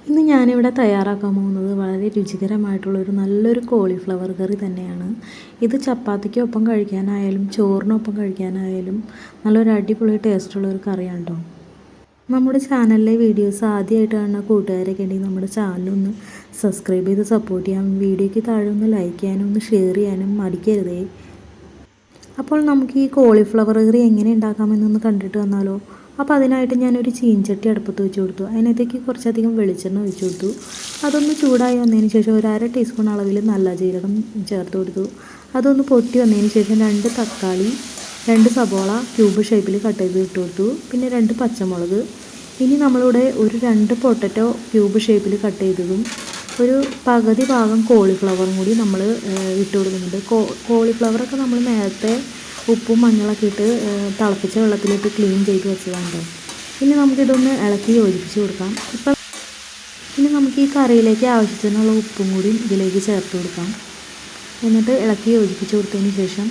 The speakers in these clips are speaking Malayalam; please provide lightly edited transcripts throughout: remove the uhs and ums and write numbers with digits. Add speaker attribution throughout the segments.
Speaker 1: ഇന്ന് ഞാനിവിടെ തയ്യാറാക്കാൻ പോകുന്നത് വളരെ രുചികരമായിട്ടുള്ളൊരു നല്ലൊരു കോളിഫ്ലവർ കറി തന്നെയാണ്. ഇത് ചപ്പാത്തിക്കൊപ്പം കഴിക്കാനായാലും ചോറിനൊപ്പം കഴിക്കാനായാലും നല്ലൊരു അടിപൊളി ടേസ്റ്റുള്ളൊരു കറിയാണ് കേട്ടോ. നമ്മുടെ ചാനലിലെ വീഡിയോസ് ആദ്യമായിട്ട് കാണുന്ന കൂട്ടുകാരൊക്കെ ഉണ്ടെങ്കിൽ നമ്മുടെ ചാനലൊന്ന് സബ്സ്ക്രൈബ് ചെയ്ത് സപ്പോർട്ട് ചെയ്യാം. വീഡിയോയ്ക്ക് താഴെ ഒന്ന് ലൈക്ക് ചെയ്യാനും ഒന്ന് ഷെയർ ചെയ്യാനും മടിക്കരുതേ. അപ്പോൾ നമുക്ക് ഈ കോളിഫ്ലവർ കറി എങ്ങനെ ഉണ്ടാക്കാമെന്നൊന്ന് കണ്ടിട്ട് വന്നാലോ. അപ്പോൾ അതിനായിട്ട് ഞാനൊരു ചീൻചട്ടി അടുപ്പത്ത് വെച്ച് കൊടുത്തു. അതിനകത്തേക്ക് കുറച്ചധികം വെളിച്ചെണ്ണ ഒഴിച്ചു കൊടുത്തു. അതൊന്ന് ചൂടായി വന്നതിന് ശേഷം ഒരു 1/2 ടീസ്പൂൺ അളവിൽ നല്ല ജീരകം ചേർത്ത് കൊടുത്തു. അതൊന്ന് പൊട്ടി വന്നതിന് ശേഷം 2 തക്കാളി, 2 സബോള ക്യൂബ് ഷേപ്പിൽ കട്ട് ചെയ്ത് ഇട്ട് കൊടുത്തു. പിന്നെ 2 പച്ചമുളക്. ഇനി നമ്മളിവിടെ ഒരു 2 പൊട്ടറ്റോ ക്യൂബ് ഷേപ്പിൽ കട്ട് ചെയ്തതും ഒരു പകുതി ഭാഗം കോളിഫ്ലവറും കൂടി നമ്മൾ ഇട്ട് കൊടുക്കുന്നുണ്ട്. കോളിഫ്ലവറൊക്കെ നമ്മൾ നേരത്തെ ഉപ്പും മഞ്ഞളൊക്കെ ഇട്ട് തിളപ്പിച്ച വെള്ളത്തിലിട്ട് ക്ലീൻ ചെയ്ത് വെച്ചതാണ്. ഇനി നമുക്കിതൊന്ന് ഇളക്കി യോജിപ്പിച്ച് കൊടുക്കാം. ഇനി നമുക്ക് ഈ കറിയിലേക്ക് ആവശ്യത്തിനുള്ള ഉപ്പും കൂടി ഇതിലേക്ക് ചേർത്ത് കൊടുക്കാം. എന്നിട്ട് ഇളക്കി യോജിപ്പിച്ച് കൊടുത്തതിന് ശേഷം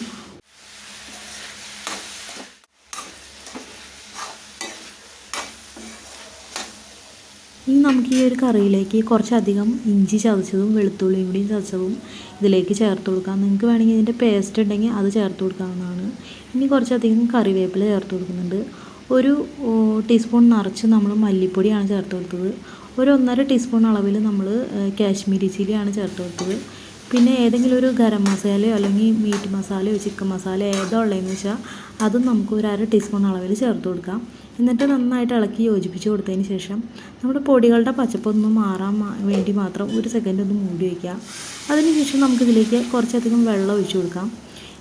Speaker 1: ഇനി നമുക്ക് ഈ ഒരു കറിയിലേക്ക് കുറച്ചധികം ഇഞ്ചി ചതച്ചതും വെളുത്തുള്ളിയും കൂടി ചതച്ചതും ഇതിലേക്ക് ചേർത്ത് കൊടുക്കാം. നിങ്ങൾക്ക് വേണമെങ്കിൽ ഇതിൻ്റെ പേസ്റ്റ് ഉണ്ടെങ്കിൽ അത് ചേർത്ത് കൊടുക്കാവുന്നതാണ്. ഇനി കുറച്ചധികം കറിവേപ്പില ചേർത്ത് കൊടുക്കുന്നുണ്ട്. ഒരു ടീസ്പൂൺ നിറച്ച് നമ്മൾ മല്ലിപ്പൊടിയാണ് ചേർത്ത് കൊടുത്തത്. ഒരു 1.5 ടീസ്പൂൺ അളവിൽ നമ്മൾ കാശ്മീരി ചില്ലിയാണ് ചേർത്ത് കൊടുത്തത്. പിന്നെ ഏതെങ്കിലും ഒരു ഗരം മസാലയോ അല്ലെങ്കിൽ മീറ്റ് മസാലയോ ചിക്കൻ മസാല ഏതോ ഉള്ളതെന്ന് വെച്ചാൽ അതും നമുക്ക് ഒരു 1/2 ടീസ്പൂൺ അളവിൽ ചേർത്ത് കൊടുക്കാം. എന്നിട്ട് നന്നായിട്ട് ഇളക്കി യോജിപ്പിച്ച് കൊടുത്തതിന് ശേഷം നമ്മുടെ പൊടികളുടെ പച്ചപ്പൊന്ന് മാറാൻ വേണ്ടി മാത്രം ഒരു സെക്കൻഡ് ഒന്ന് മൂടി വയ്ക്കുക. അതിനുശേഷം നമുക്കിതിലേക്ക് കുറച്ചധികം വെള്ളം ഒഴിച്ച് കൊടുക്കാം.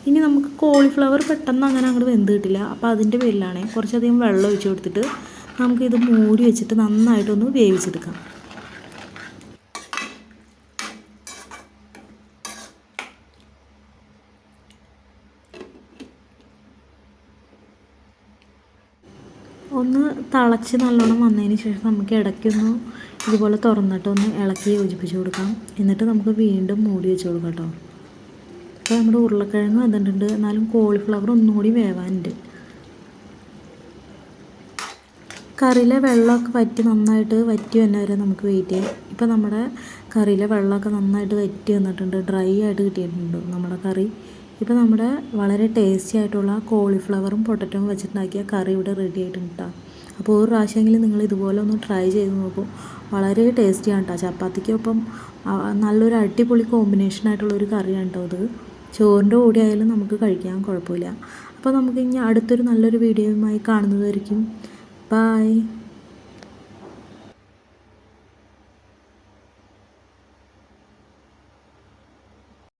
Speaker 1: ഇനി നമുക്ക് കോളിഫ്ലവർ പെട്ടെന്ന് അങ്ങനെ അങ്ങോട്ട് വെന്ത് കിട്ടില്ല. അപ്പോൾ അതിൻ്റെ പേരിലാണ് കുറച്ചധികം വെള്ളം ഒഴിച്ച് കൊടുത്തിട്ട് നമുക്കിത് മൂടി വെച്ചിട്ട് നന്നായിട്ടൊന്ന് വേവിച്ചെടുക്കാം. ഒന്ന് തിളച്ച് നല്ലോണം വന്നതിന് ശേഷം നമുക്ക് ഇടയ്ക്കൊന്ന് ഇതുപോലെ തുറന്നിട്ടൊന്ന് ഇളക്കി യോജിപ്പിച്ച് കൊടുക്കാം. എന്നിട്ട് നമുക്ക് വീണ്ടും മൂടി വെച്ച് കൊടുക്കാം കേട്ടോ. അപ്പോൾ നമ്മുടെ ഉരുളക്കിഴങ്ങ് വെന്തിട്ടുണ്ട്, എന്നാലും കോളിഫ്ലവർ ഒന്നും കൂടി വേവാനുണ്ട്. കറിയിലെ വെള്ളമൊക്കെ നന്നായിട്ട് വറ്റി വന്ന വരെ നമുക്ക് വെയിറ്റ് ചെയ്യാം. ഇപ്പോൾ നമ്മുടെ കറിയിലെ വെള്ളമൊക്കെ നന്നായിട്ട് വറ്റി വന്നിട്ടുണ്ട്, ഡ്രൈ ആയിട്ട് കിട്ടിയിട്ടുണ്ട് നമ്മുടെ കറി. ഇപ്പോൾ നമ്മുടെ വളരെ ടേസ്റ്റി ആയിട്ടുള്ള കോളിഫ്ലവറും പൊട്ടറ്റോയും വെച്ചിട്ടുണ്ടാക്കിയ കറി ഇവിടെ റെഡി ആയിട്ടുണ്ട് കേട്ടോ. അപ്പോൾ ഒരു പ്രാവശ്യമെങ്കിലും നിങ്ങൾ ഇതുപോലെ ഒന്ന് ട്രൈ ചെയ്ത് നോക്കും. വളരെ ടേസ്റ്റിയാണ് കേട്ടോ. ചപ്പാത്തിക്കൊപ്പം നല്ലൊരു അടിപൊളി കോമ്പിനേഷനായിട്ടുള്ളൊരു കറിയാണ് കേട്ടോ ഇത്. ചോറിൻ്റെ കൂടെ ആയാലും നമുക്ക് കഴിക്കാൻ കുഴപ്പമില്ല. അപ്പോൾ നമുക്ക് ഇനി അടുത്തൊരു നല്ലൊരു വീഡിയോയുമായി കാണുന്നതായിരിക്കും. ബൈ.